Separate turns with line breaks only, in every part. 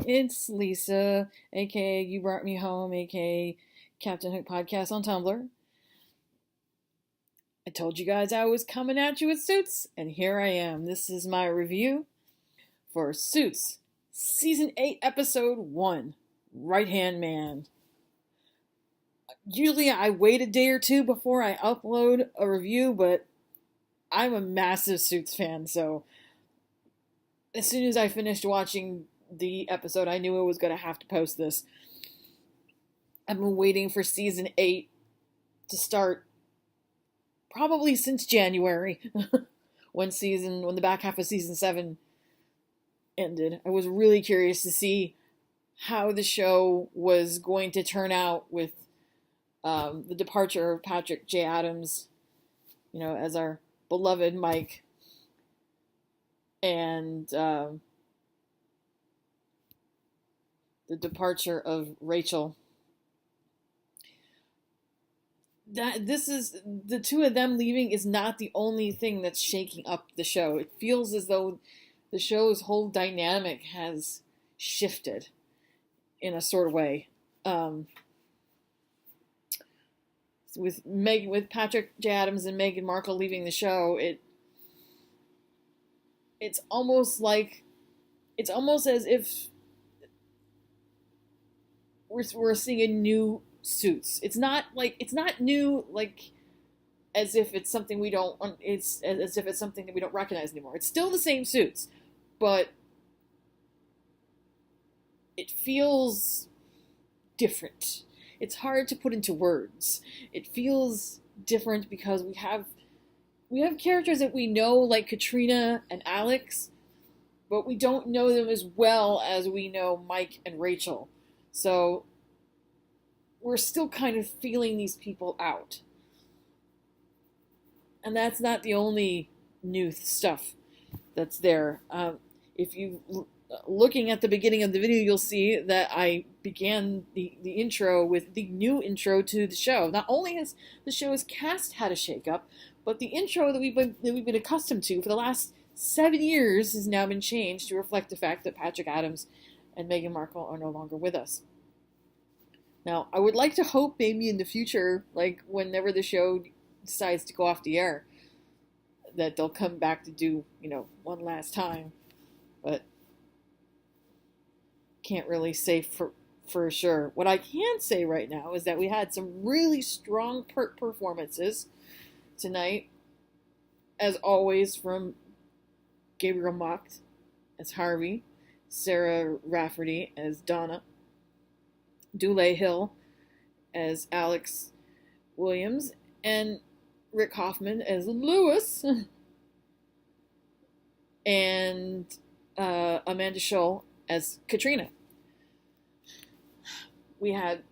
It's Lisa, aka You Brought Me Home, aka Captain Hook Podcast on Tumblr. I told you guys I was coming at you with Suits, and here I am. This is my review for Suits, Season 8, Episode 1, Right Hand Man. Usually I wait a day or two before I upload a review, but I'm a massive Suits fan, so as soon as I finished watching the episode, I knew I was going to have to post this. I've been waiting for Season 8 to start probably since January when the back half of Season 7 ended. I was really curious to see how the show was going to turn out with the departure of Patrick J. Adams, as our beloved Mike, and the departure of Rachel. This is the two of them leaving is not the only thing that's shaking up the show. It feels as though the show's whole dynamic has shifted in a sort of way. With Patrick J. Adams and Meghan Markle leaving the show, it's almost as if we're seeing a new Suits. It's not new as if it's something we don't. It's as if it's something that we don't recognize anymore. It's still the same Suits, but it feels different. It's hard to put into words. It feels different because we have characters that we know, like Katrina and Alex, but we don't know them as well as we know Mike and Rachel. So we're still kind of feeling these people out. And that's not the only new stuff that's there. If you looking at the beginning of the video, you'll see that I began the intro with the new intro to the show. Not only has the show's cast had a shakeup, but the intro that we've been accustomed to for the last 7 years has now been changed to reflect the fact that Patrick Adams and Meghan Markle are no longer with us. Now, I would like to hope maybe in the future, like whenever the show decides to go off the air, that they'll come back to do, one last time. But can't really say for sure. What I can say right now is that we had some really strong performances tonight, as always, from Gabriel Macht as Harvey, Sarah Rafferty as Donna, Dule Hill as Alex Williams, and Rick Hoffman as Lewis, and Amanda Schull as Katrina. We had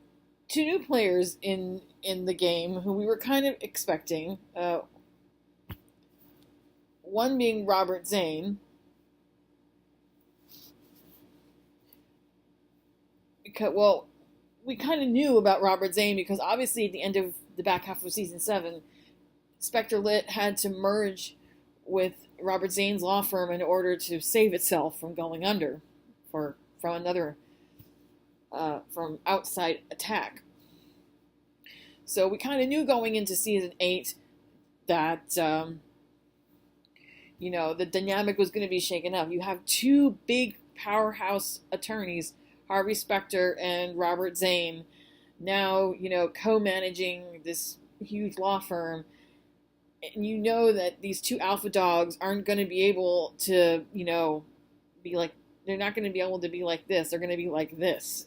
two new players in the game who we were kind of expecting. One being Robert Zane, because, we kind of knew about Robert Zane because obviously at the end of the back half of Season 7, Spectre Lit had to merge with Robert Zane's law firm in order to save itself from going under from outside attack. So we kind of knew going into Season 8 that, the dynamic was going to be shaken up. You have two big powerhouse attorneys, Harvey Specter and Robert Zane, now, co-managing this huge law firm. And you know that these two alpha dogs aren't going to be able to, be like, they're not going to be able to be like this. They're going to be like this.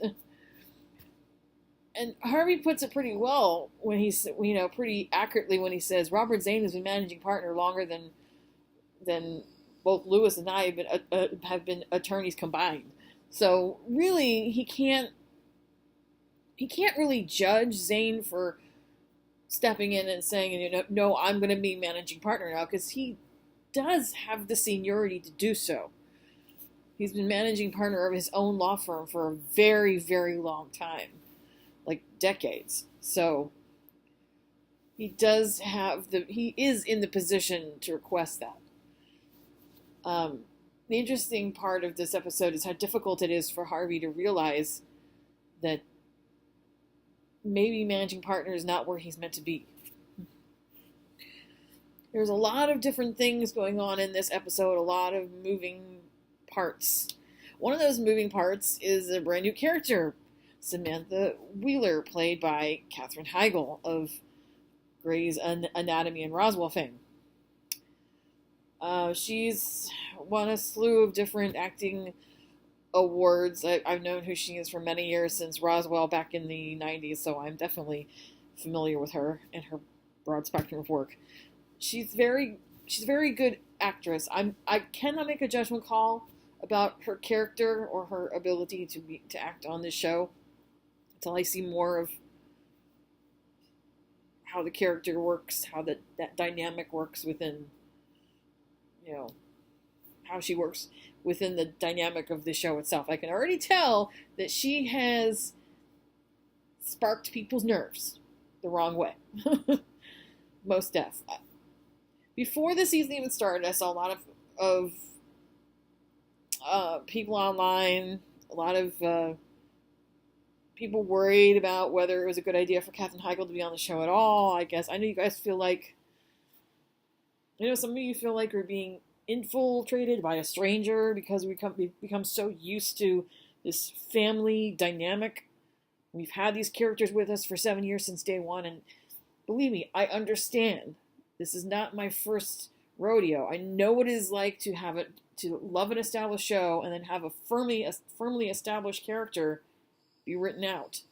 And Harvey puts it pretty well when he's, pretty accurately when he says Robert Zane has been managing partner longer than both Lewis and I have been attorneys combined. So really, he can't really judge Zane for stepping in and saying, no, I'm going to be managing partner now, because he does have the seniority to do so. He's been managing partner of his own law firm for a very, very long time, like decades. So he is in the position to request that. The interesting part of this episode is how difficult it is for Harvey to realize that maybe managing partner is not where he's meant to be. There's a lot of different things going on in this episode, a lot of moving parts. One of those moving parts is a brand new character, Samantha Wheeler, played by Katherine Heigl of Grey's Anatomy and Roswell fame. She's won a slew of different acting awards. I've known who she is for many years, since Roswell back in the 90s, so I'm definitely familiar with her and her broad spectrum of work. She's a very good actress. I cannot make a judgment call about her character or her ability to act on this show until I see more of how the character works, how that dynamic works within, how she works within the dynamic of the show itself. I can already tell that she has sparked people's nerves the wrong way. Most deaf. Before the season even started, I saw a lot of people online, a lot of people worried about whether it was a good idea for Katherine Heigl to be on the show at all. I guess I know you guys feel like, some of you feel like we're being infiltrated by a stranger because we've become so used to this family dynamic. We've had these characters with us for 7 years since day one, and believe me, I understand. This is not my first rodeo. I know what it is like to love an established show and then have a firmly established character be written out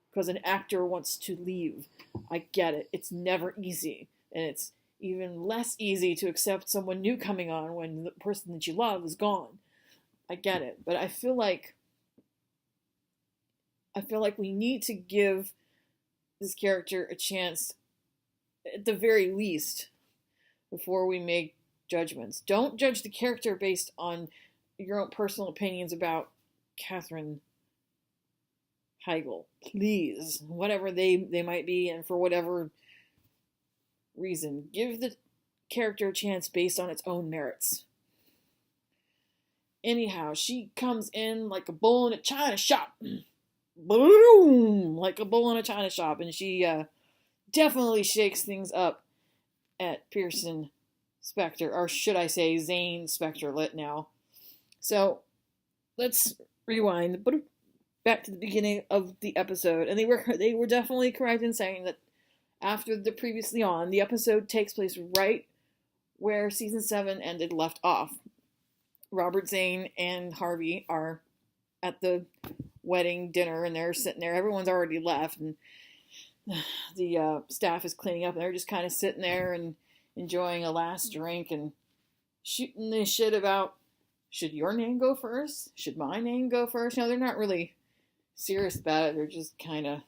because an actor wants to leave. I get it. It's never easy, and it's even less easy to accept someone new coming on when the person that you love is gone. I get it, but I feel like we need to give this character a chance, at the very least, before we make judgments. Don't judge the character based on your own personal opinions about Katherine Heigl. Please, whatever they might be, and for whatever reason, give the character a chance based on its own merits. Anyhow, she comes in like a bull in a china shop. Boom! Like a bull in a china shop, and she definitely shakes things up at Pearson Spector, or should I say Zane Spector-Litt now. So, let's rewind back to the beginning of the episode, and they were definitely correct in saying that after the previously on, the episode takes place right where season 7 ended left off. Robert Zane and Harvey are at the wedding dinner, and they're sitting there. Everyone's already left, and the staff is cleaning up, and they're just kind of sitting there and enjoying a last drink and shooting this shit about, should your name go first? Should my name go first? They're not really serious about it. They're just kind of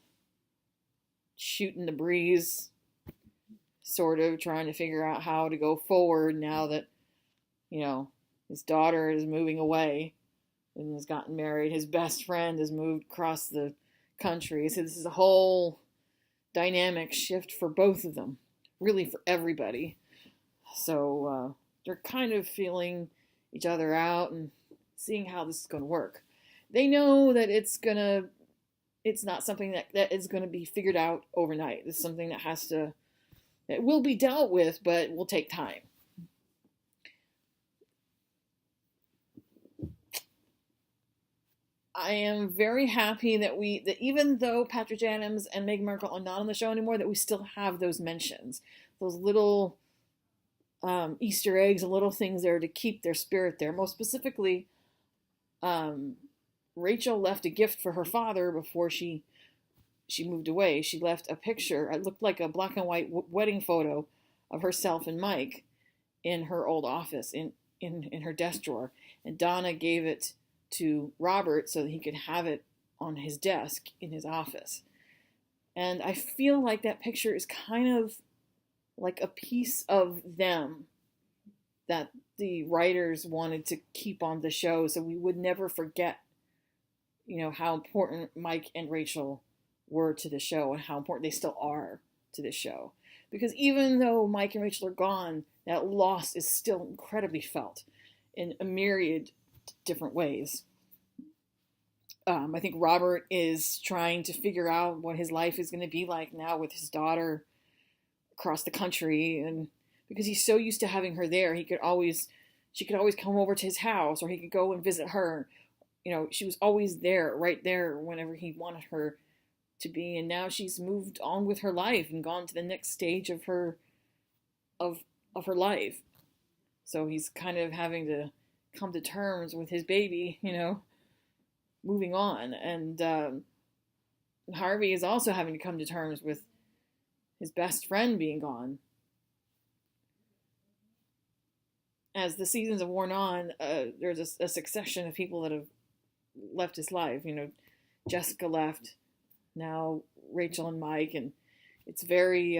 shooting the breeze, sort of trying to figure out how to go forward now that, his daughter is moving away and has gotten married. His best friend has moved across the country. So this is a whole dynamic shift for both of them, really for everybody. So they're kind of feeling each other out and seeing how this is going to work. They know that it's not something that is going to be figured out overnight. It's something that will be dealt with, but will take time. I am very happy that even though Patrick Adams and Meghan Markle are not on the show anymore, that we still have those mentions, those little Easter eggs and little things there to keep their spirit there. Most specifically, Rachel left a gift for her father before she moved away. She left a picture. It looked like a black and white wedding photo of herself and Mike in her old office, in her desk drawer. And Donna gave it to Robert so that he could have it on his desk in his office. And I feel like that picture is kind of like a piece of them that the writers wanted to keep on the show so we would never forget, how important Mike and Rachel were to the show and how important they still are to the show. Because even though Mike and Rachel are gone, that loss is still incredibly felt. in a myriad different ways. I think Robert is trying to figure out what his life is going to be like now with his daughter across the country, and because he's so used to having her there, she could always come over to his house, or he could go and visit her. She was always there, right there, whenever he wanted her to be, and now she's moved on with her life and gone to the next stage of of her life. So he's kind of having to come to terms with his baby, moving on. And Harvey is also having to come to terms with his best friend being gone. As the seasons have worn on, there's a succession of people that have left his life. Jessica left, now Rachel and Mike, and it's very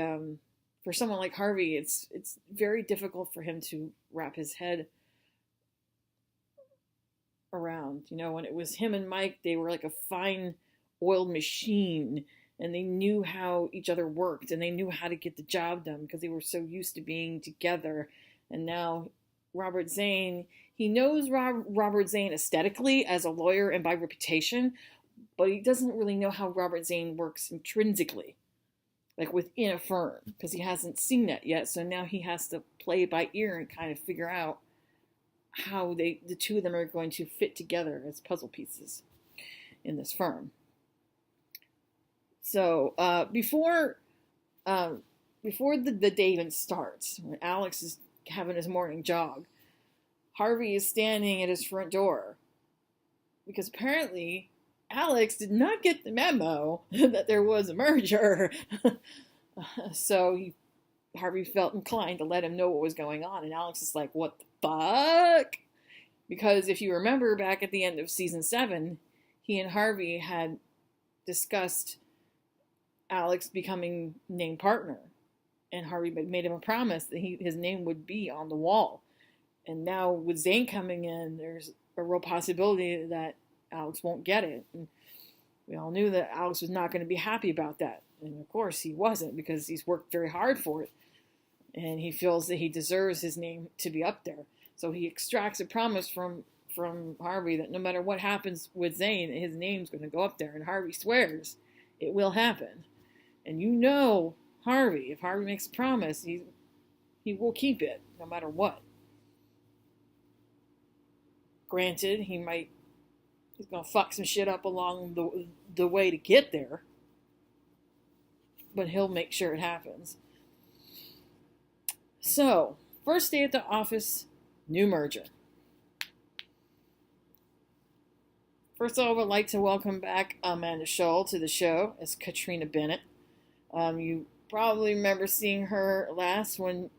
for someone like Harvey, it's very difficult for him to wrap his head around. When it was him and Mike, they were like a fine oiled machine, and they knew how each other worked, and they knew how to get the job done because they were so used to being together. And now Robert Zane, he knows Robert Zane aesthetically as a lawyer and by reputation, but he doesn't really know how Robert Zane works intrinsically, like within a firm, because he hasn't seen that yet. So now he has to play it by ear and kind of figure out how the two of them are going to fit together as puzzle pieces in this firm. So before the day even starts, when Alex is having his morning jog, Harvey is standing at his front door because apparently Alex did not get the memo that there was a merger. So Harvey felt inclined to let him know what was going on, and Alex is like, what the fuck? Because if you remember back at the end of season 7, he and Harvey had discussed Alex becoming named partner, and Harvey made him a promise that his name would be on the wall. And now with Zane coming in, there's a real possibility that Alex won't get it. And we all knew that Alex was not going to be happy about that. And of course he wasn't, because he's worked very hard for it. And he feels that he deserves his name to be up there. So he extracts a promise from Harvey that no matter what happens with Zane, his name's going to go up there. And Harvey swears it will happen. And Harvey, if Harvey makes a promise, he will keep it no matter what. Granted, he's going to fuck some shit up along the way to get there, but he'll make sure it happens. So, first day at the office, new merger. First of all, I would like to welcome back Amanda Schull to the show as Katrina Bennett. You probably remember seeing her last on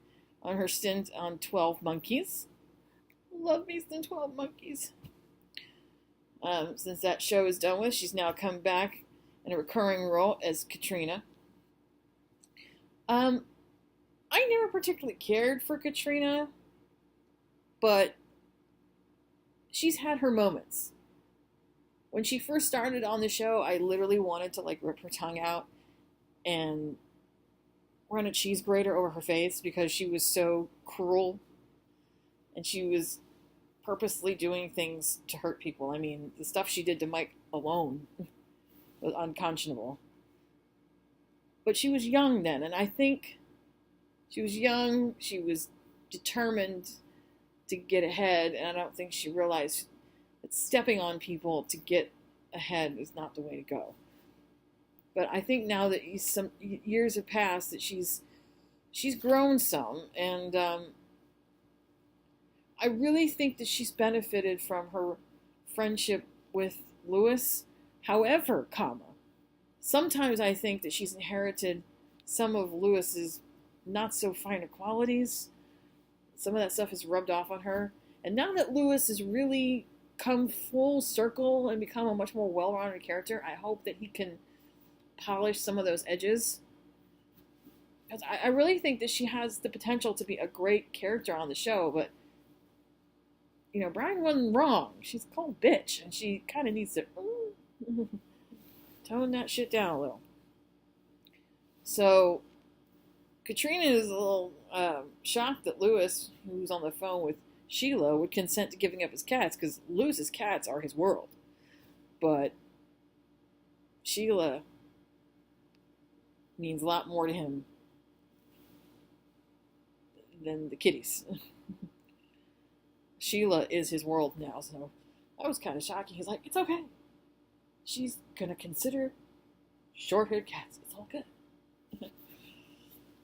her stint on 12 Monkeys. Love me some 12 Monkeys. Since that show is done with, she's now come back in a recurring role as Katrina. I never particularly cared for Katrina, but she's had her moments. When she first started on the show, I literally wanted to rip her tongue out and run a cheese grater over her face because she was so cruel and she was purposely doing things to hurt people. I mean, the stuff she did to Mike alone was unconscionable. But she was young then, and I think she was young, she was determined to get ahead, and I don't think she realized that stepping on people to get ahead is not the way to go. But I think now that some years have passed, that she's grown some, and I really think that she's benefited from her friendship with Lewis. However, sometimes I think that she's inherited some of Lewis's not so finer qualities. Some of that stuff has rubbed off on her. And now that Lewis has really come full circle and become a much more well-rounded character, I hope that he can polish some of those edges. Because I really think that she has the potential to be a great character on the show, but Brian wasn't wrong. She's called bitch, and she kind of needs to tone that shit down a little. So Katrina is a little shocked that Lewis, who's on the phone with Sheila would consent to giving up his cats because Lewis's cats are his world. But Sheila means a lot more to him than the kitties. Sheila is his world now, so that was kind of shocking. He's like, it's okay. She's gonna consider short-haired cats. It's all good.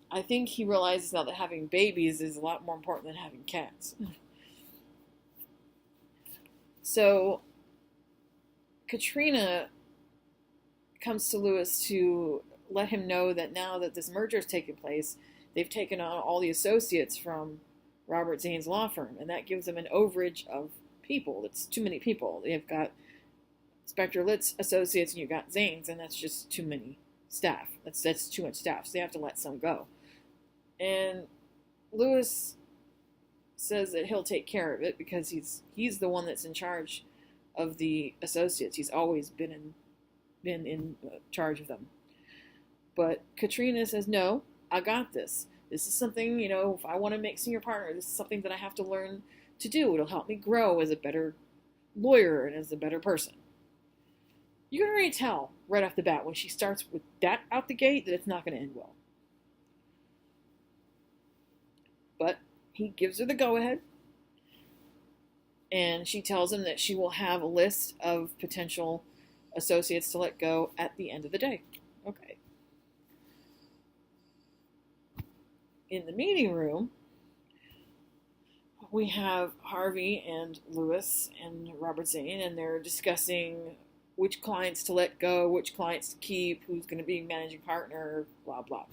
I think he realizes now that having babies is a lot more important than having cats. So Katrina comes to Lewis to let him know that now that this merger has taken place, they've taken on all the associates from Robert Zane's law firm, and that gives them an overage of people. It's too many people. They've got Spector Litt's associates, and you've got Zane's, and that's just too many staff. That's too much staff, so they have to let some go. And Lewis says that he'll take care of it because he's the one that's in charge of the associates. He's always been in charge of them. But Katrina says, no, I got this. This is something, if I want to make senior partner, this is something that I have to learn to do. It'll help me grow as a better lawyer and as a better person. You can already tell right off the bat when she starts with that out the gate that it's not going to end well. But he gives her the go-ahead, and she tells him that she will have a list of potential associates to let go at the end of the day. Okay. In the meeting room, we have Harvey and Lewis and Robert Zane, and they're discussing which clients to let go, which clients to keep, who's going to be managing partner, blah, blah.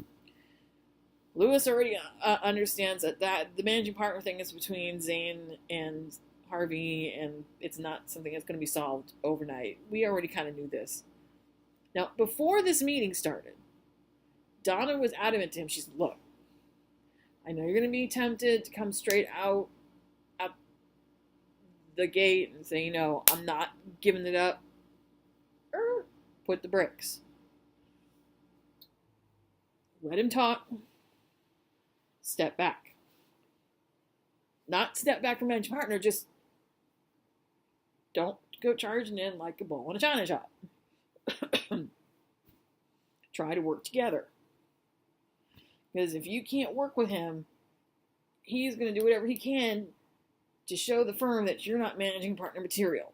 Lewis already understands that the managing partner thing is between Zane and Harvey, and it's not something that's going to be solved overnight. We already kind of knew this. Now, before this meeting started, Donna was adamant to him. She said, look, I know you're going to be tempted to come straight out the gate and say, I'm not giving it up. Put the bricks. Let him talk. Step back. Not step back from managing partner, just don't go charging in like a bull in a china shop. Try to work together. Because if you can't work with him, he's going to do whatever he can to show the firm that you're not managing partner material.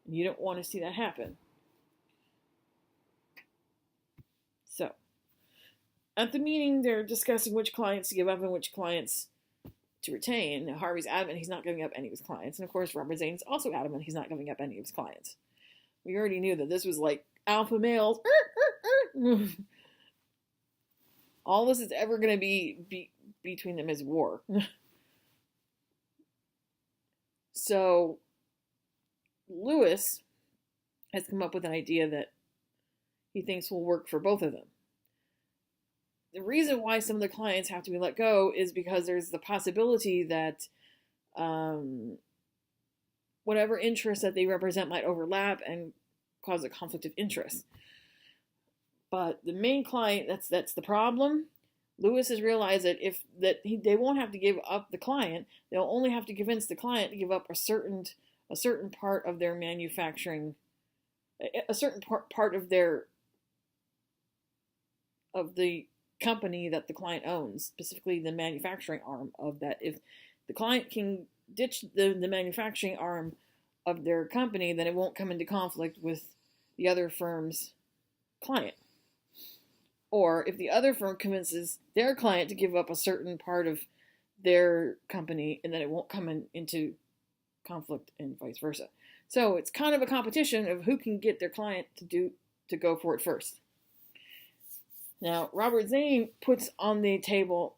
And you don't want to see that happen. So, at the meeting, they're discussing which clients to give up and which clients to retain. Now, Harvey's adamant he's not giving up any of his clients. And of course, Robert Zane's also adamant he's not giving up any of his clients. We already knew that this was like alpha males. All this is ever going to be between them is war. So, Lewis has come up with an idea that he thinks will work for both of them. The reason why some of the clients have to be let go is because there's the possibility that whatever interests that they represent might overlap and cause a conflict of interest. But the main client, that's the problem. Lewis has realized that they won't have to give up the client. They'll only have to convince the client to give up a certain part of their manufacturing, a certain part of the company that the client owns, specifically the manufacturing arm of that. If the client can ditch the manufacturing arm of their company, then it won't come into conflict with the other firm's client. Or if the other firm convinces their client to give up a certain part of their company, and then it won't come into conflict and vice versa. So it's kind of a competition of who can get their client to go for it first. Now, Robert Zane puts on the table,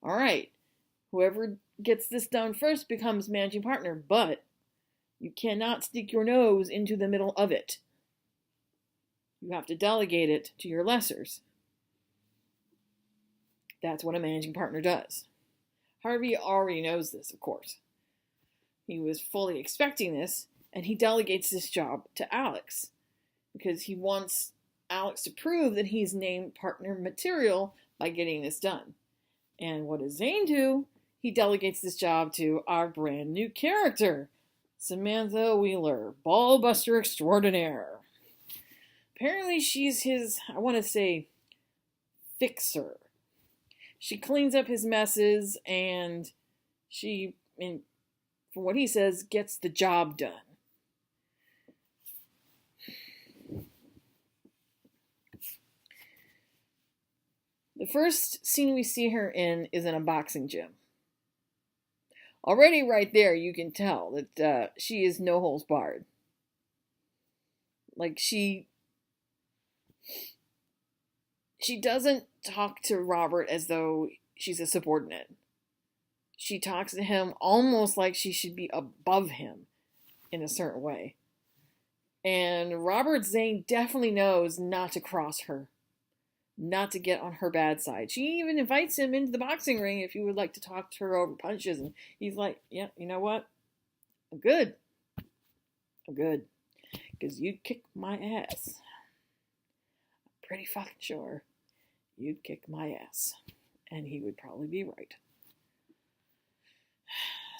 all right, whoever gets this done first becomes managing partner, but you cannot stick your nose into the middle of it. You have to delegate it to your lessers. That's what a managing partner does. Harvey already knows this, of course. He was fully expecting this, and he delegates this job to Alex because he wants Alex to prove that he's named partner material by getting this done. And what does Zane do? he delegates this job to our brand new character, Samantha Wheeler, ballbuster extraordinaire. Apparently, she's his, I want to say, fixer. She cleans up his messes and she, from what he says, gets the job done. The first scene we see her in is in a boxing gym. Already right there you can tell that she is no holds barred. Like she doesn't talk to Robert as though she's a subordinate. She talks to him almost like she should be above him in a certain way. And Robert Zane definitely knows not to cross her, not to get on her bad side. She even invites him into the boxing ring if he would like to talk to her over punches. And he's like, yeah, you know what? I'm good. Because you'd kick my ass. I'm pretty fucking sure you'd kick my ass. And he would probably be right.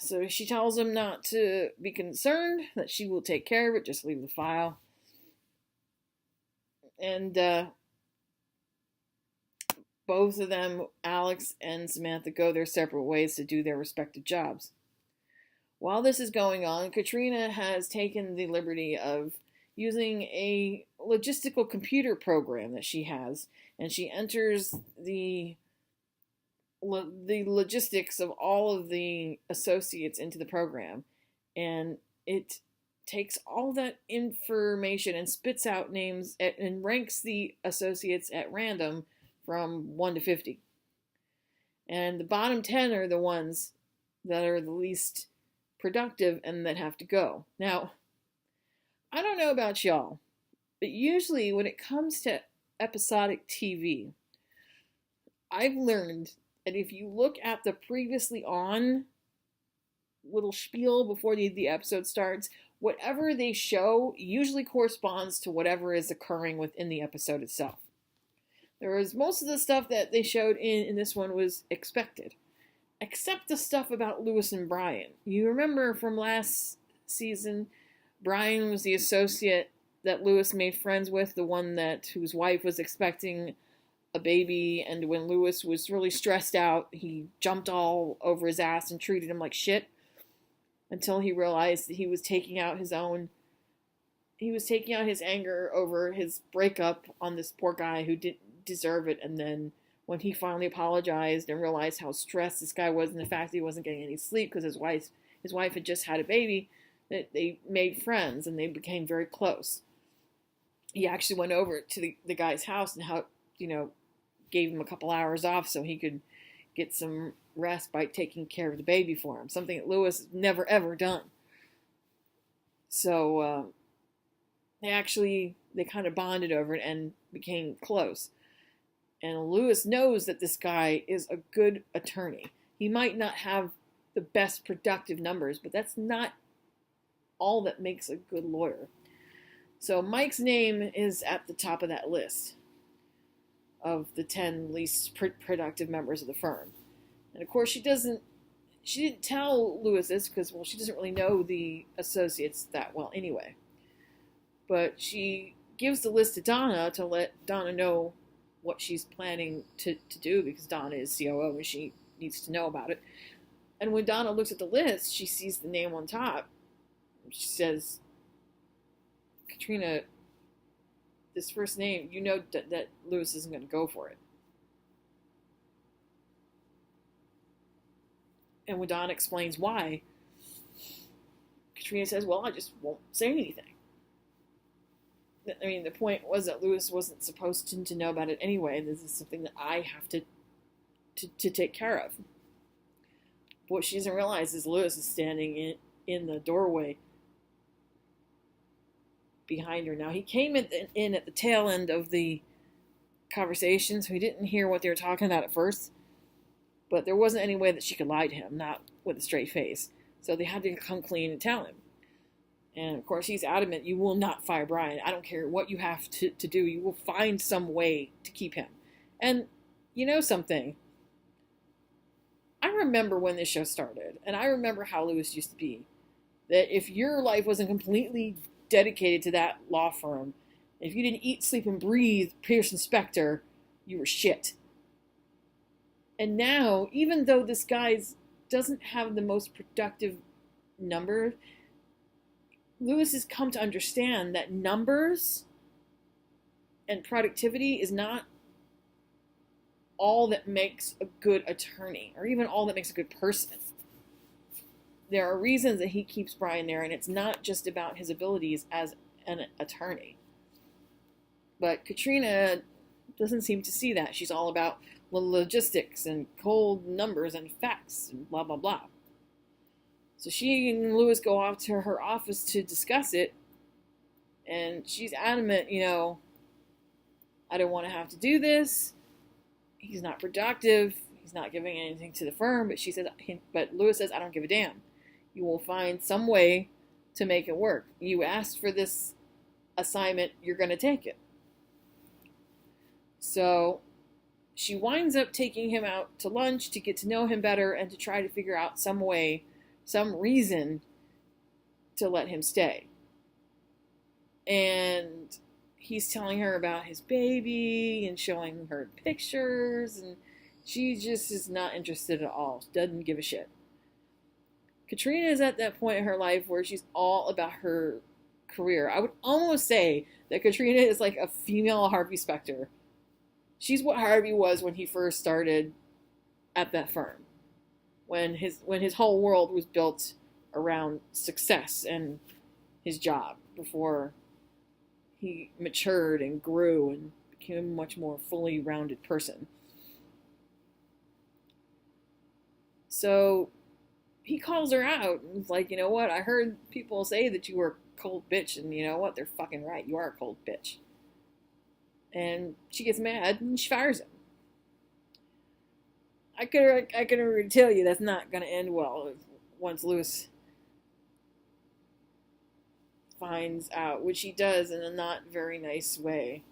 So she tells him not to be concerned, that she will take care of it, just leave the file. And both of them, Alex and Samantha, go their separate ways to do their respective jobs. While this is going on, Katrina has taken the liberty of using a logistical computer program that she has, and she enters the logistics of all of the associates into the program, and it takes all that information and spits out names and ranks the associates at random from 1 to 50. And the bottom 10 are the ones that are the least productive and that have to go. Now, I don't know about y'all, but usually when it comes to episodic TV, I've learned that if you look at the previously on little spiel before the episode starts, whatever they show usually corresponds to whatever is occurring within the episode itself. There was most of the stuff that they showed in this one was expected, except the stuff about Lewis and Brian. You remember from last season, Brian was the associate that Lewis made friends with, the one whose wife was expecting a baby, and when Lewis was really stressed out, he jumped all over his ass and treated him like shit until he realized that he was taking out his anger over his breakup on this poor guy who didn't deserve it. And then when he finally apologized and realized how stressed this guy was and the fact that he wasn't getting any sleep because his wife had just had a baby, that they made friends and they became very close. He actually went over to the guy's house and gave him a couple hours off so he could get some rest by taking care of the baby for him, something that Lewis has never ever done. So they kind of bonded over it and became close. And Lewis knows that this guy is a good attorney. He might not have the best productive numbers, but that's not all that makes a good lawyer. So Mike's name is at the top of that list of the 10 least productive members of the firm. And of course she didn't tell Lewis this because, well, she doesn't really know the associates that well anyway. But she gives the list to Donna to let Donna know what she's planning to do, because Donna is COO and she needs to know about it. And when Donna looks at the list, she sees the name on top. She says, Katrina, this first name, you know that Lewis isn't going to go for it. And when Donna explains why, Katrina says, well, I just won't say anything. I mean, the point was that Lewis wasn't supposed to know about it anyway. This is something that I have to take care of. What she doesn't realize is Lewis is standing in the doorway behind her. Now, he came in at the tail end of the conversation, so he didn't hear what they were talking about at first. But there wasn't any way that she could lie to him, not with a straight face. So they had to come clean and tell him. And of course, he's adamant, you will not fire Brian. I don't care what you have to do. You will find some way to keep him. And you know something? I remember when this show started, and I remember how Lewis used to be. That if your life wasn't completely dedicated to that law firm, if you didn't eat, sleep, and breathe Pearson Spector, you were shit. And now, even though this guy doesn't have the most productive numbers, Lewis has come to understand that numbers and productivity is not all that makes a good attorney, or even all that makes a good person. There are reasons that he keeps Brian there, and it's not just about his abilities as an attorney. But Katrina doesn't seem to see that. She's all about logistics and cold numbers and facts and blah, blah, blah. So she and Lewis go off to her office to discuss it, and she's adamant, I don't want to have to do this. He's not productive. He's not giving anything to the firm. But Lewis says, I don't give a damn. You will find some way to make it work. You asked for this assignment. You're going to take it. So she winds up taking him out to lunch to get to know him better and to try to figure out some way, some reason to let him stay. And he's telling her about his baby and showing her pictures, and she just is not interested at all. Doesn't give a shit. Katrina is at that point in her life where she's all about her career. I would almost say that Katrina is like a female Harvey Specter. She's what Harvey was when he first started at that firm. When his whole world was built around success and his job before he matured and grew and became a much more fully rounded person. So he calls her out and is like, you know what? I heard people say that you were a cold bitch, and you know what? They're fucking right. You are a cold bitch. And she gets mad and she fires him. I can already tell you that's not going to end well once Lewis finds out, which he does in a not very nice way,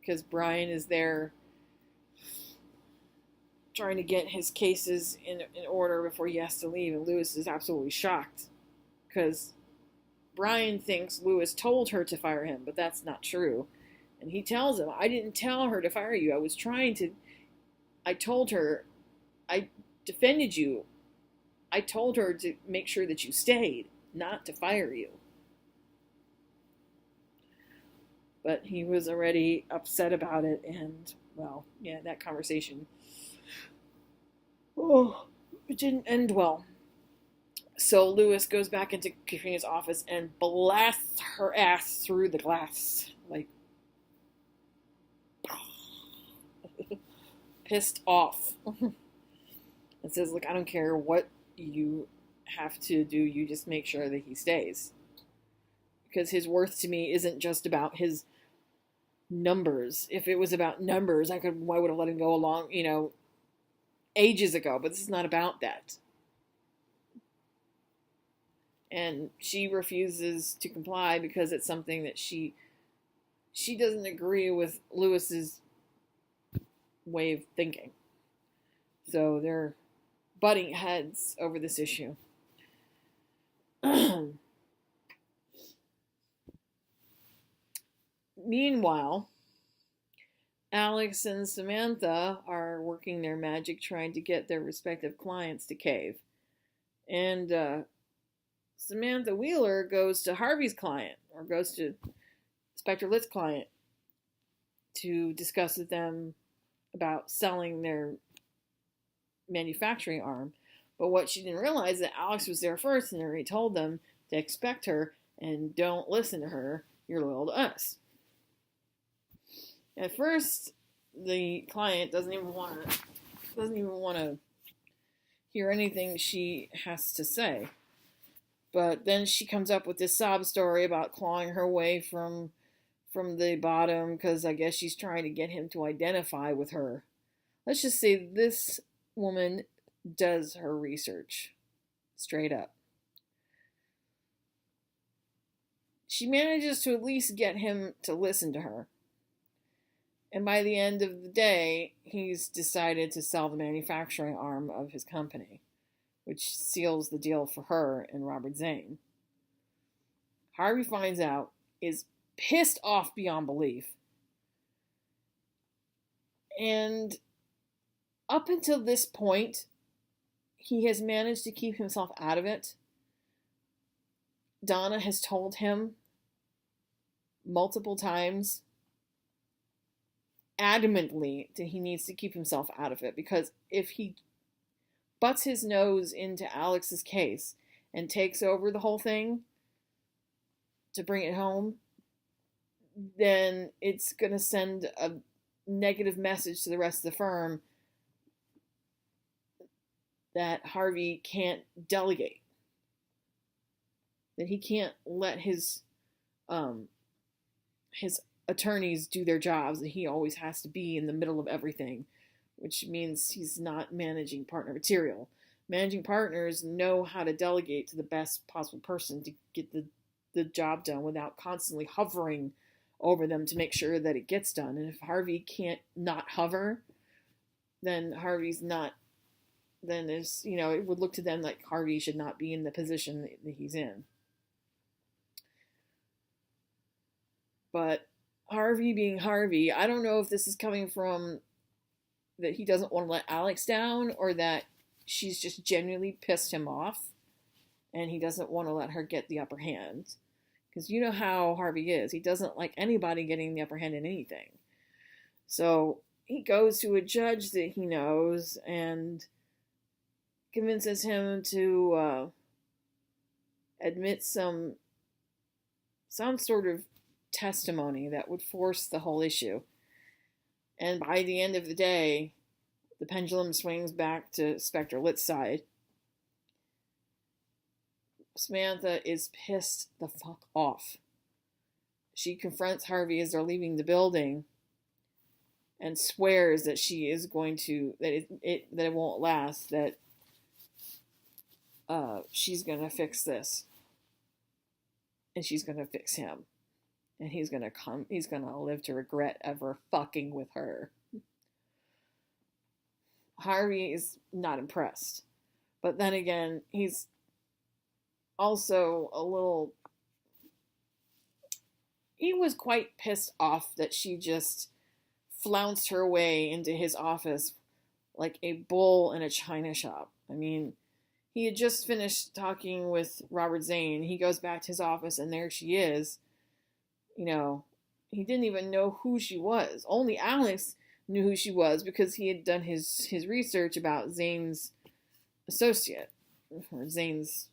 because Brian is there trying to get his cases in order before he has to leave, and Lewis is absolutely shocked because Brian thinks Lewis told her to fire him, but that's not true. And he tells him, I didn't tell her to fire you. I told her, I defended you. I told her to make sure that you stayed, not to fire you. But he was already upset about it, and, well, yeah, that conversation, it didn't end well. So Lewis goes back into Katrina's office and blasts her ass through the glass, like, pissed off. And says, look, I don't care what you have to do, you just make sure that he stays. Because his worth to me isn't just about his numbers. If it was about numbers, I would have let him go along, ages ago, but this is not about that. And she refuses to comply because it's something that she doesn't agree with Lewis's way of thinking. So they're butting heads over this issue. Meanwhile, Alex and Samantha are working their magic trying to get their respective clients to cave. And Samantha Wheeler goes to Harvey's client, or goes to Spector Litt's client, to discuss with them about selling their manufacturing arm. But what she didn't realize is that Alex was there first and already told them to expect her and don't listen to her. You're loyal to us. At first, the client doesn't even want to hear anything she has to say. But then she comes up with this sob story about clawing her way from the bottom because I guess she's trying to get him to identify with her. Let's just say this woman does her research. Straight up. She manages to at least get him to listen to her. And by the end of the day, he's decided to sell the manufacturing arm of his company, which seals the deal for her and Robert Zane. Harvey finds out, is pissed off beyond belief. And up until this point, he has managed to keep himself out of it. Donna has told him multiple times, adamantly, that he needs to keep himself out of it, because if he butts his nose into Alex's case and takes over the whole thing to bring it home, then it's going to send a negative message to the rest of the firm that Harvey can't delegate, that he can't let his attorneys do their jobs, that he always has to be in the middle of everything, which means he's not managing partner material. Managing partners know how to delegate to the best possible person to get the job done without constantly hovering over them to make sure that it gets done. And if Harvey can't not hover, then Harvey's not, then there's, it would look to them like Harvey should not be in the position that he's in. But Harvey being Harvey, I don't know if this is coming from that he doesn't want to let Alex down, or that she's just genuinely pissed him off and he doesn't want to let her get the upper hand. Because you know how Harvey is. He doesn't like anybody getting the upper hand in anything. So he goes to a judge that he knows and convinces him to admit some sort of testimony that would force the whole issue. And by the end of the day, the pendulum swings back to Spectre Lit's side. Samantha is pissed the fuck off. She confronts Harvey as they're leaving the building and swears that she is going to, that it won't last, that she's going to fix this. And she's going to fix him. And he's going to live to regret ever fucking with her. Harvey is not impressed. But then again, he's also he was quite pissed off that she just flounced her way into his office like a bull in a china shop. I mean, he had just finished talking with Robert Zane. He goes back to his office and there she is. He didn't even know who she was. Only Alex knew who she was because he had done his research about Zane's associate, or Zane's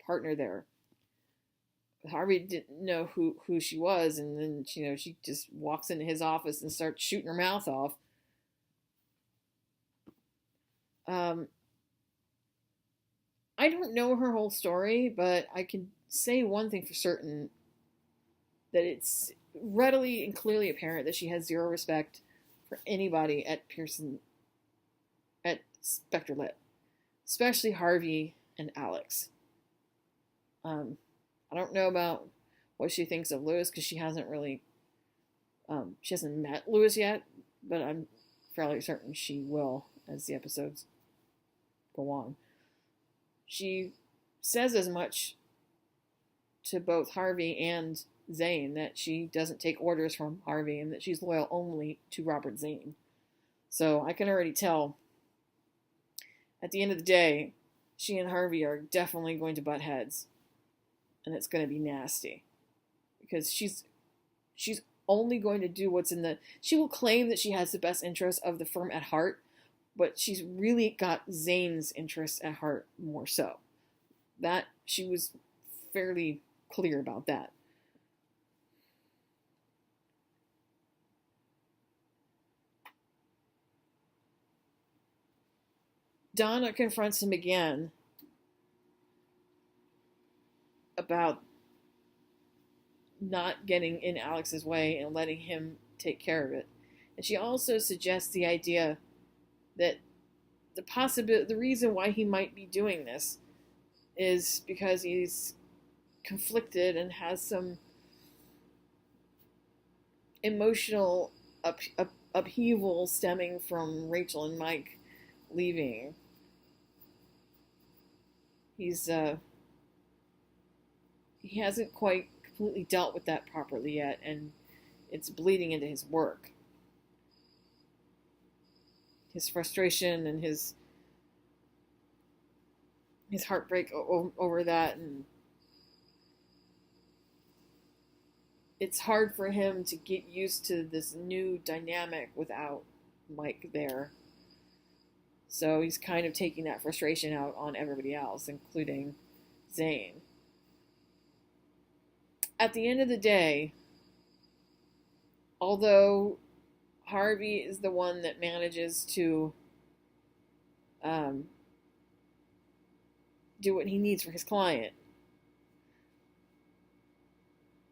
partner there. Harvey didn't know who she was, and then she just walks into his office and starts shooting her mouth off. I don't know her whole story, but I can say one thing for certain, that it's readily and clearly apparent that she has zero respect for anybody at Spectre Lit, especially Harvey and Alex. I don't know about what she thinks of Lewis, because she hasn't met Lewis yet, but I'm fairly certain she will as the episodes go on. She says as much to both Harvey and Zane, that she doesn't take orders from Harvey and that she's loyal only to Robert Zane. So I can already tell, at the end of the day, she and Harvey are definitely going to butt heads. And it's going to be nasty. Because she's only going to do what's she will claim that she has the best interests of the firm at heart, but she's really got Zane's interests at heart more so. That, she was fairly clear about that. Donna confronts him again about not getting in Alex's way and letting him take care of it. And she also suggests the idea that the reason why he might be doing this is because he's conflicted and has some emotional upheaval stemming from Rachel and Mike leaving. He hasn't quite completely dealt with that properly yet, and it's bleeding into his work. His frustration and his heartbreak over that, and it's hard for him to get used to this new dynamic without Mike there. So he's kind of taking that frustration out on everybody else, including Zane. At the end of the day, although Harvey is the one that manages to do what he needs for his client,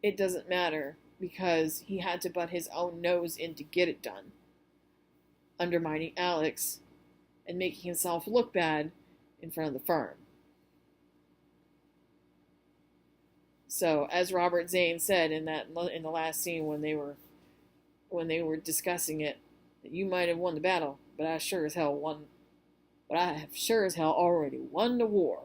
it doesn't matter because he had to butt his own nose in to get it done, undermining Alex and making himself look bad in front of the firm. So, as Robert Zane said in the last scene when they were discussing it, that you might have won the battle, but I have sure as hell already won the war.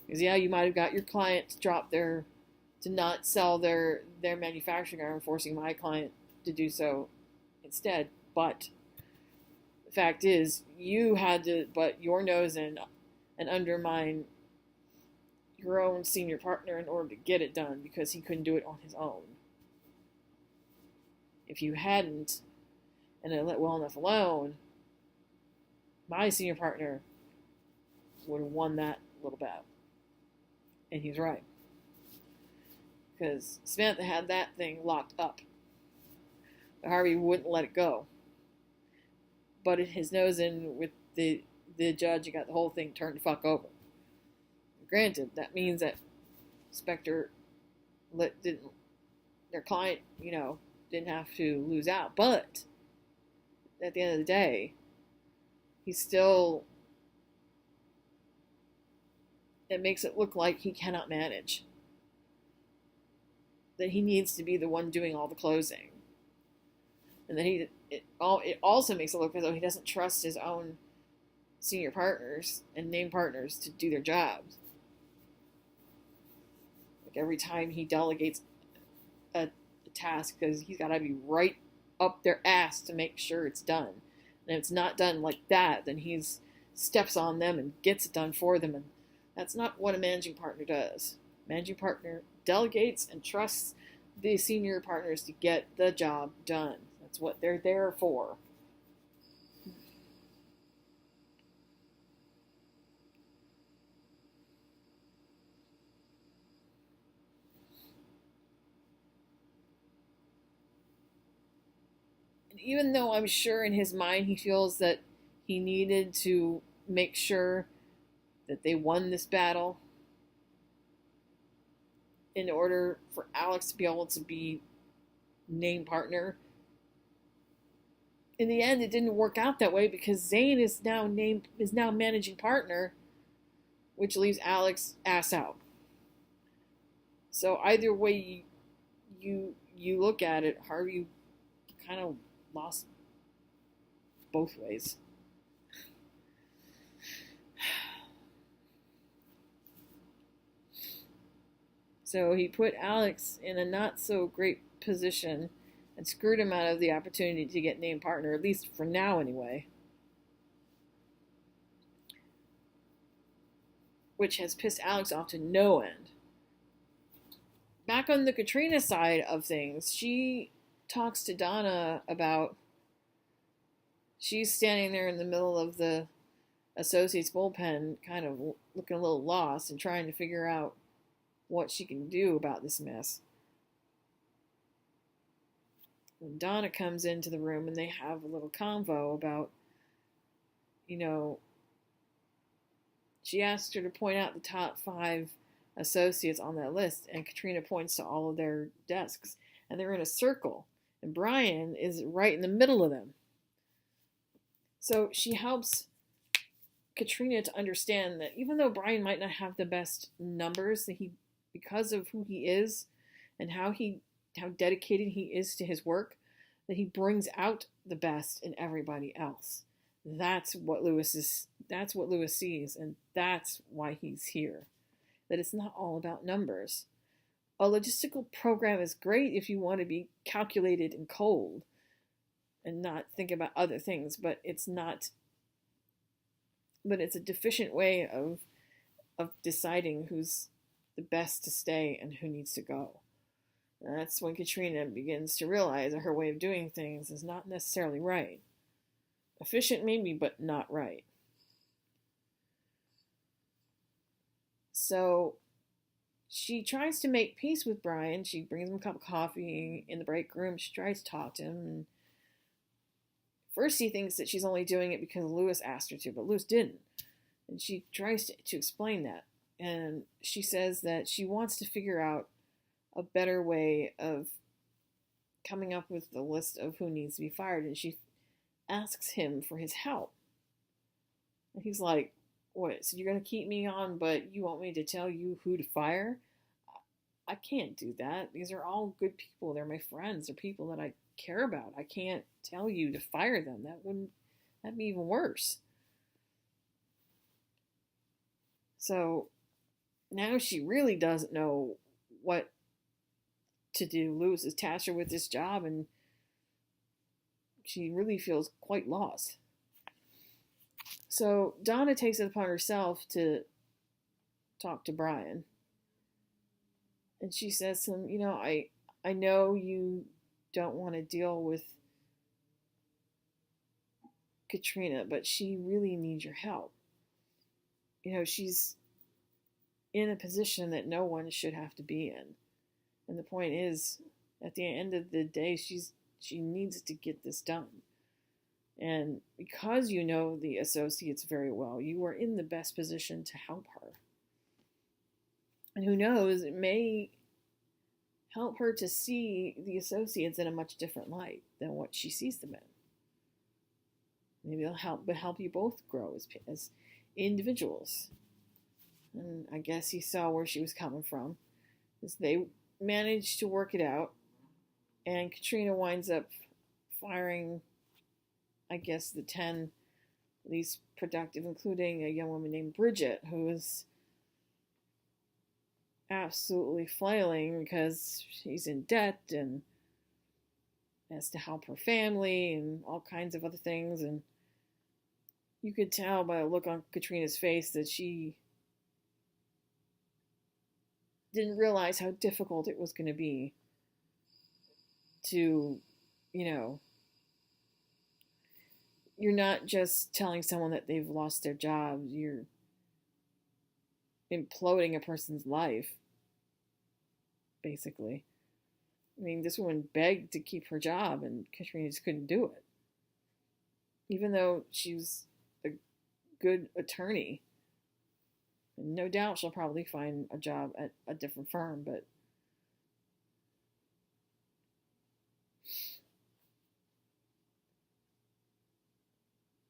Because yeah, you might have got your client to not sell their manufacturing arm, forcing my client to do so instead. But the fact is, you had to butt your nose in and undermine your own senior partner in order to get it done because he couldn't do it on his own. If you hadn't, and had let well enough alone, my senior partner would have won that little bout. And he's right. Because Samantha had that thing locked up. But Harvey wouldn't let it go. Butted his nose in with the judge and got the whole thing turned the fuck over. Granted, that means that Spectre their client, didn't have to lose out. But at the end of the day, it makes it look like he cannot manage. That he needs to be the one doing all the closing. And that it also makes it look as though he doesn't trust his own senior partners and named partners to do their jobs. Like every time he delegates a task, because he's got to be right up their ass to make sure it's done. And if it's not done like that, then he steps on them and gets it done for them. And that's not what a managing partner does. Managing partner delegates and trusts the senior partners to get the job done. That's what they're there for. And even though I'm sure in his mind he feels that he needed to make sure that they won this battle in order for Alex to be able to be named partner, in the end it didn't work out that way because Zane is now managing partner, which leaves Alex ass out. So either way you look at it, Harvey kind of lost both ways. So he put Alex in a not so great position and screwed him out of the opportunity to get named partner, at least for now anyway. Which has pissed Alex off to no end. Back on the Katrina side of things, she talks to Donna about, she's standing there in the middle of the Associates bullpen, kind of looking a little lost and trying to figure out what she can do about this mess. When Donna comes into the room and they have a little convo about, she asked her to point out the top 5 associates on that list, and Katrina points to all of their desks, and they're in a circle, and Brian is right in the middle of them. So she helps Katrina to understand that even though Brian might not have the best numbers, that because of who he is and how he how dedicated he is to his work, that he brings out the best in everybody else. That's what Lewis sees, and that's why he's here. That it's not all about numbers. A logistical program is great if you want to be calculated and cold and not think about other things, but it's a deficient way of deciding who's the best to stay and who needs to go. And that's when Katrina begins to realize that her way of doing things is not necessarily right. Efficient maybe, but not right. So she tries to make peace with Brian. She brings him a cup of coffee in the break room. She tries to talk to him. And first he thinks that she's only doing it because Lewis asked her to, but Lewis didn't. And she tries to explain that. And she says that she wants to figure out a better way of coming up with the list of who needs to be fired. And she asks him for his help. And he's like, what, so you're going to keep me on, but you want me to tell you who to fire? I can't do that. These are all good people. They're my friends. They're people that I care about. I can't tell you to fire them. That'd be even worse. So now she really doesn't know what to do. Lewis has tasked her with this job, and she really feels quite lost. So Donna takes it upon herself to talk to Brian. And she says to him, I know you don't want to deal with Katrina, but she really needs your help. She's in a position that no one should have to be in. And the point is, at the end of the day, she needs to get this done. And because you know the associates very well, you are in the best position to help her. And who knows, it may help her to see the associates in a much different light than what she sees them in. Maybe it'll help you both grow as individuals. And I guess he saw where she was coming from, as they managed to work it out. And Katrina winds up firing, I guess, the 10 least productive, including a young woman named Bridget, who is absolutely flailing because she's in debt and has to help her family and all kinds of other things. And you could tell by the look on Katrina's face that she didn't realize how difficult it was going to be to, you're not just telling someone that they've lost their job, you're imploding a person's life, basically. I mean, this woman begged to keep her job, and Katrina just couldn't do it. Even though she was a good attorney. And no doubt she'll probably find a job at a different firm, but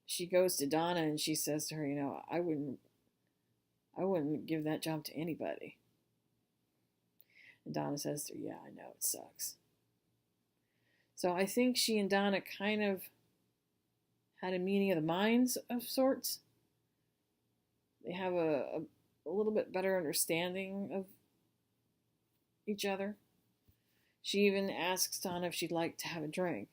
she goes to Donna and she says to her, I wouldn't give that job to anybody. And Donna says to her, yeah, I know, it sucks. So I think she and Donna kind of had a meeting of the minds of sorts. They have a little bit better understanding of each other. She even asks Donna if she'd like to have a drink.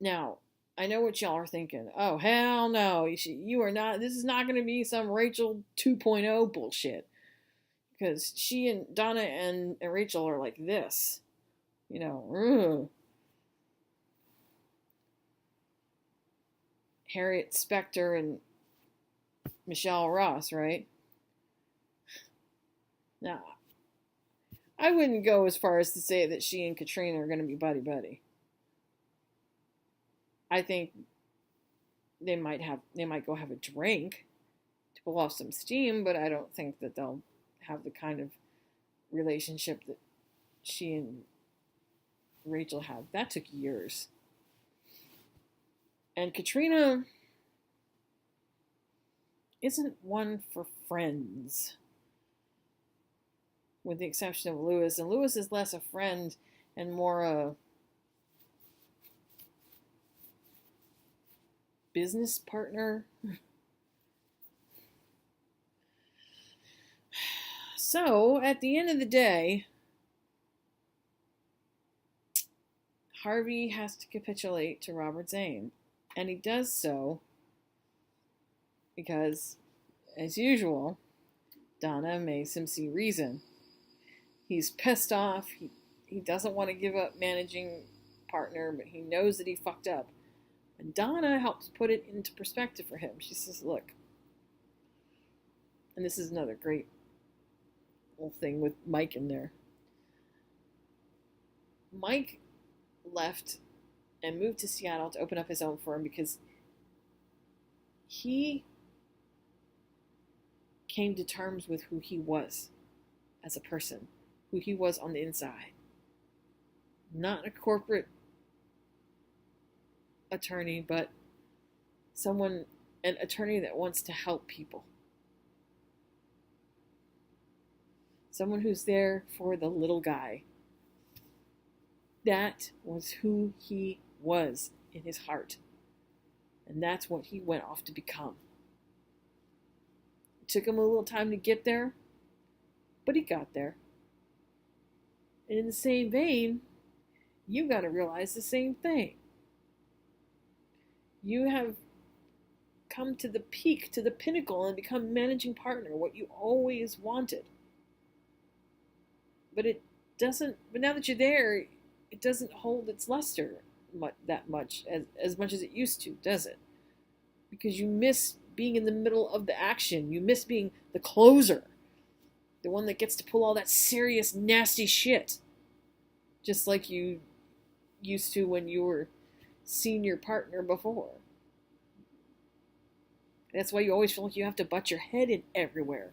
Now, I know what y'all are thinking. Oh, hell no. You are not. This is not going to be some Rachel 2.0 bullshit. Because she and Donna and Rachel are like this. Harriet Specter and Michelle Ross, right? Now, I wouldn't go as far as to say that she and Katrina are going to be buddy-buddy. I think they might go have a drink to pull off some steam, but I don't think that they'll have the kind of relationship that she and Rachel have. That took years. And Katrina isn't one for friends, with the exception of Lewis. And Lewis is less a friend and more business partner. So, at the end of the day, Harvey has to capitulate to Robert Zane. And he does so because, as usual, Donna makes him see reason. He's pissed off. He doesn't want to give up managing partner, but he knows that he fucked up. And Donna helps put it into perspective for him. She says, look, and this is another great little thing with Mike in there. Mike left and moved to Seattle to open up his own firm because he came to terms with who he was as a person, who he was on the inside. Not a corporate attorney, but an attorney that wants to help people. Someone who's there for the little guy. That was who he was in his heart. And that's what he went off to become. It took him a little time to get there, but he got there. And in the same vein, you got to realize the same thing. You have come to the peak, to the pinnacle, and become managing partner, what you always wanted. But now that you're there, it doesn't hold its luster that much, as much as it used to, does it? Because you miss being in the middle of the action. You miss being the closer. The one that gets to pull all that serious, nasty shit. Just like you used to when you were senior partner before. That's why you always feel like you have to butt your head in everywhere.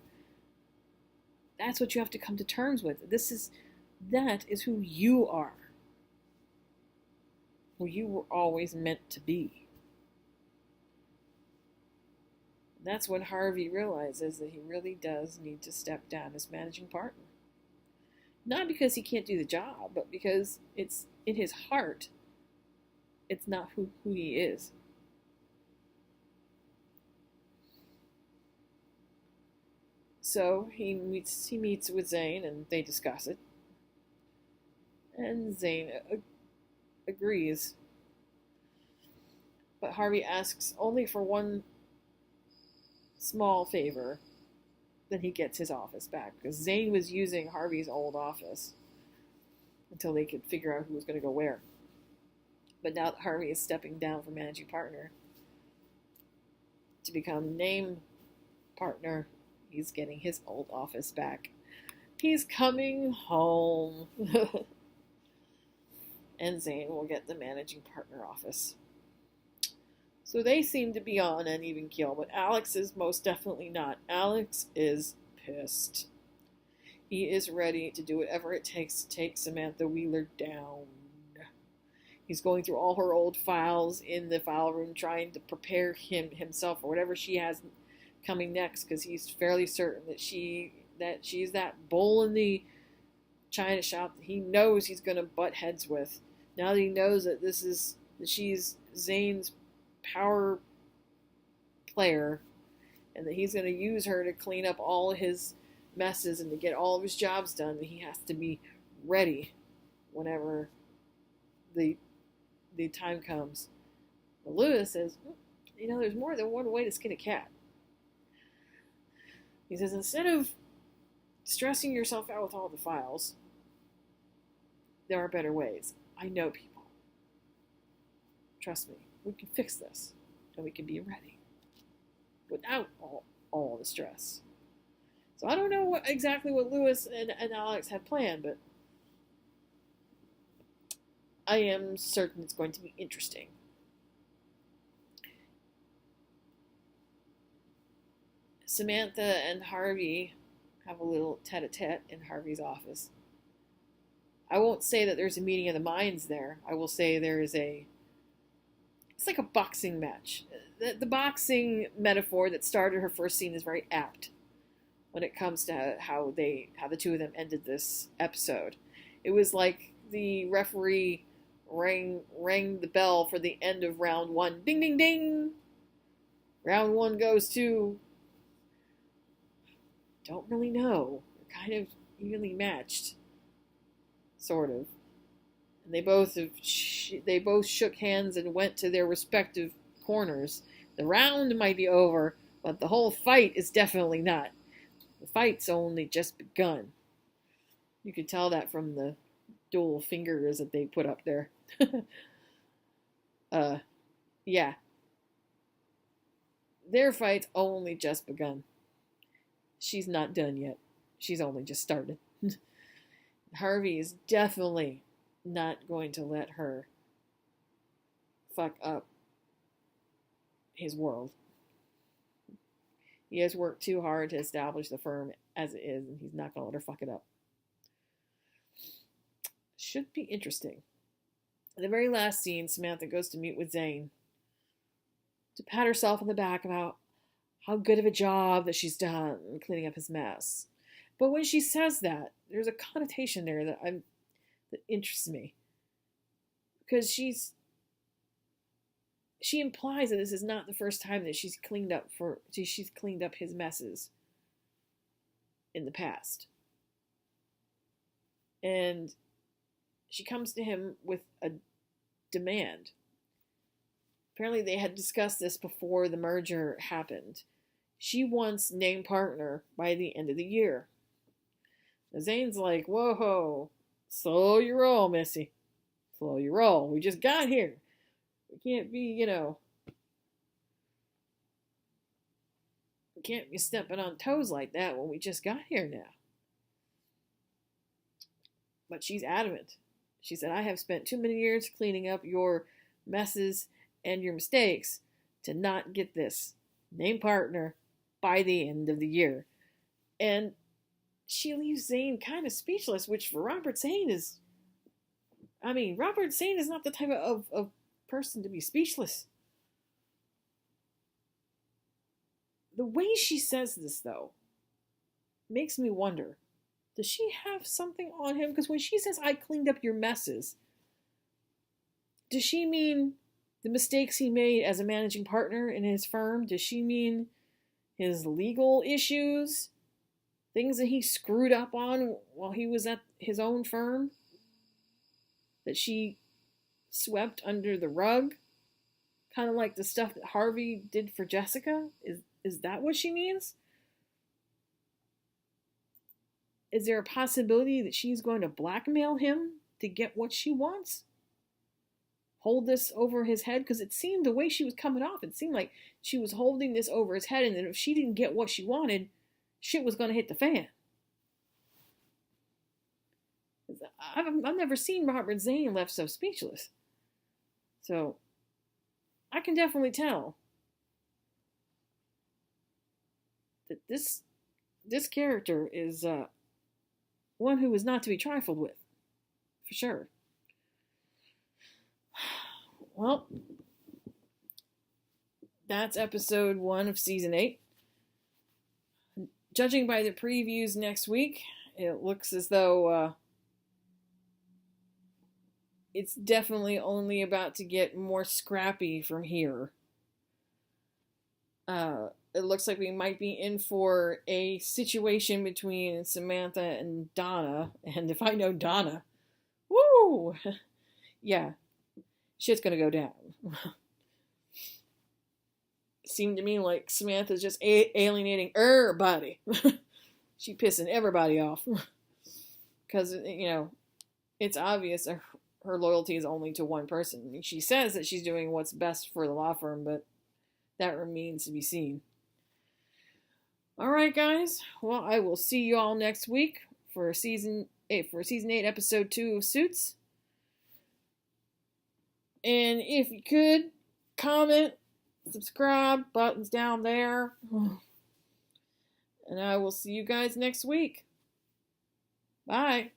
That's what you have to come to terms with. That is who you are. Who you were always meant to be. That's when Harvey realizes that he really does need to step down as managing partner. Not because he can't do the job, but because it's in his heart. It's not who he is. So he meets with Zane and they discuss it. And Zane agrees. But Harvey asks only for one small favor. Then he gets his office back. Because Zane was using Harvey's old office until they could figure out who was going to go where. But now that Harvey is stepping down from managing partner to become name partner, he's getting his old office back. He's coming home. And Zane will get the managing partner office. So they seem to be on an even keel, but Alex is most definitely not. Alex is pissed. He is ready to do whatever it takes to take Samantha Wheeler down. He's going through all her old files in the file room, trying to prepare himself for whatever she has coming next, because he's fairly certain that she's that bull in the china shop that he knows he's going to butt heads with. Now that he knows that she's Zane's power player, and that he's going to use her to clean up all his messes and to get all of his jobs done, that he has to be ready whenever the time comes. But Lewis says, there's more than one way to skin a cat. He says, instead of stressing yourself out with all the files, there are better ways. I know people. Trust me, we can fix this, and we can be ready without all the stress. So I don't know exactly what Lewis and Alex had planned, but I am certain it's going to be interesting. Samantha and Harvey have a little tete-a-tete in Harvey's office. I won't say that there's a meeting of the minds there. I will say there is it's like a boxing match. The boxing metaphor that started her first scene is very apt when it comes to how the two of them ended this episode. It was like the referee rang the bell for the end of round 1. Ding, ding, ding! Round 1 goes to... Don't really know. They're kind of evenly matched. Sort of. And they both shook hands and went to their respective corners. The round might be over, but the whole fight is definitely not. The fight's only just begun. You could tell that from the dual fingers that they put up there. Yeah. Their fight's only just begun. She's not done yet. She's only just started. Harvey is definitely not going to let her fuck up his world. He has worked too hard to establish the firm as it is, and he's not going to let her fuck it up. Should be interesting. In the very last scene, Samantha goes to meet with Zane to pat herself on the back about how good of a job that she's done cleaning up his mess. But when she says that, there's a connotation there that interests me. Because she implies that this is not the first time that she's cleaned up his messes in the past. And she comes to him with a demand. Apparently they had discussed this before the merger happened. She wants named partner by the end of the year. Now Zane's like, whoa, slow your roll, Missy. Slow your roll. We just got here. We can't be, we can't be stepping on toes like that when we just got here now. But she's adamant. She said, I have spent too many years cleaning up your messes and your mistakes to not get this named partner by the end of the year. And she leaves Zane kind of speechless, which for Robert Zane is... Robert Zane is not the type of person to be speechless. The way she says this, though, makes me wonder, does she have something on him? Because when she says, I cleaned up your messes, does she mean the mistakes he made as a managing partner in his firm? Does she mean his legal issues? Things that he screwed up on while he was at his own firm? That she swept under the rug? Kind of like the stuff that Harvey did for Jessica? Is that what she means? Is there a possibility that she's going to blackmail him to get what she wants? Hold this over his head? Because it seemed the way she was coming off, it seemed like she was holding this over his head, and then if she didn't get what she wanted, shit was going to hit the fan. I've never seen Robert Zane left so speechless. So, I can definitely tell that this character is one who is not to be trifled with, for sure. Well, that's episode 1 of season 8. Judging by the previews next week, it looks as though it's definitely only about to get more scrappy from here. It looks like we might be in for a situation between Samantha and Donna. And if I know Donna, woo! Yeah, shit's gonna go down. Seemed to me like Samantha's just alienating everybody. She pissing everybody off. Because, it's obvious her loyalty is only to one person. She says that she's doing what's best for the law firm, but that remains to be seen. Alright, guys. Well, I will see you all next week for season 8, episode 2 of Suits. And if you could, comment, subscribe, buttons down there. And I will see you guys next week. Bye.